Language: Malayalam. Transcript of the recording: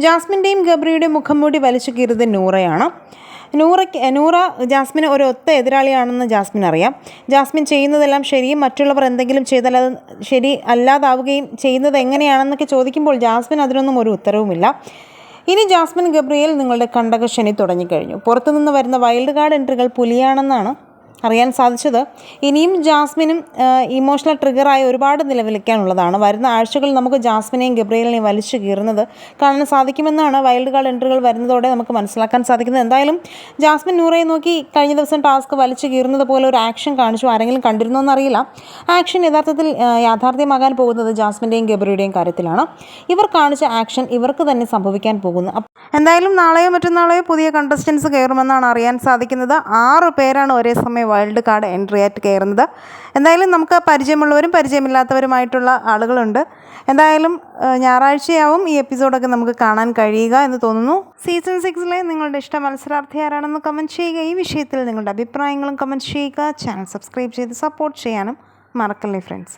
ജാസ്മിൻ്റെയും ഗബ്രിയുടെയും മുഖംമൂടി വലിച്ചു കീറിയത് നൂറയാണ്. നൂറ ജാസ്മിന് ഒരു ഒത്ത എതിരാളിയാണെന്ന് ജാസ്മിൻ അറിയാം. ജാസ്മിൻ ചെയ്യുന്നതെല്ലാം ശരിയും മറ്റുള്ളവർ എന്തെങ്കിലും ചെയ്താൽ അത് ശരി അല്ലാതാവുകയും ചെയ്യുന്നത് എങ്ങനെയാണെന്നൊക്കെ ചോദിക്കുമ്പോൾ ജാസ്മിൻ അതിനൊന്നും ഒരു ഉത്തരവുമില്ല. ഇനി ജാസ്മിൻ ഗബ്രിയേൽ നിങ്ങളുടെ കണ്ടകശനി തുടങ്ങിക്കഴിഞ്ഞു. പുറത്തുനിന്ന് വരുന്ന വൈൽഡ് കാർഡ് എൻട്രികൾ പുലിയാണെന്നാണ് അറിയാൻ സാധിച്ചത്. ഇനിയും ജാസ്മിനും ഇമോഷണൽ ട്രിഗറായി ഒരുപാട് നിലവിളിക്കാനുള്ളതാണ്. വരുന്ന ആഴ്ചകളിൽ നമുക്ക് ജാസ്മിനെയും ഗബ്രിയേലിനെയും വലിച്ചു കീറുന്നത് കാണാൻ സാധിക്കുമെന്നാണ് വൈൽഡ് കാർഡ് എൻട്രികൾ വരുന്നതോടെ നമുക്ക് മനസ്സിലാക്കാൻ സാധിക്കുന്നത്. എന്തായാലും ജാസ്മിൻ നൂറയെ നോക്കി കഴിഞ്ഞ ദിവസം ടാസ്ക് വലിച്ചു കീറുന്നത് പോലെ ഒരു ആക്ഷൻ കാണിച്ചു. ആരെങ്കിലും കണ്ടിരുന്നോ എന്നറിയില്ല. ആക്ഷൻ യഥാർത്ഥത്തിൽ യാഥാർത്ഥ്യമാകാൻ പോകുന്നത് ജാസ്മിൻ്റെയും ഗബ്രിയുടെയും കാര്യത്തിലാണ്. ഇവർ കാണിച്ച ആക്ഷൻ ഇവർക്ക് തന്നെ സംഭവിക്കാൻ പോകുന്നു. എന്തായാലും നാളെയോ മറ്റന്നാളെയോ പുതിയ കണ്ടസ്റ്റൻസ് കയറുമെന്നാണ് അറിയാൻ സാധിക്കുന്നത്. 6 പേരാണ് ഒരേ സമയം വൈൽഡ് കാർഡ് എൻട്രി ആയിട്ട് കയറുന്നത്. എന്തായാലും നമുക്ക് പരിചയമുള്ളവരും പരിചയമില്ലാത്തവരുമായിട്ടുള്ള ആളുകളുണ്ട്. എന്തായാലും ഞായറാഴ്ചയാവും ഈ എപ്പിസോഡൊക്കെ നമുക്ക് കാണാൻ കഴിയുക എന്ന് തോന്നുന്നു. സീസൺ 6 നിങ്ങളുടെ ഇഷ്ട മത്സരാർത്ഥി ആരാണെന്ന് കമൻറ്റ് ചെയ്യുക. ഈ വിഷയത്തിൽ നിങ്ങളുടെ അഭിപ്രായങ്ങളും കമൻറ്റ് ചെയ്യുക. ചാനൽ സബ്സ്ക്രൈബ് ചെയ്ത് സപ്പോർട്ട് ചെയ്യാനും മറക്കല്ലേ ഫ്രണ്ട്സ്.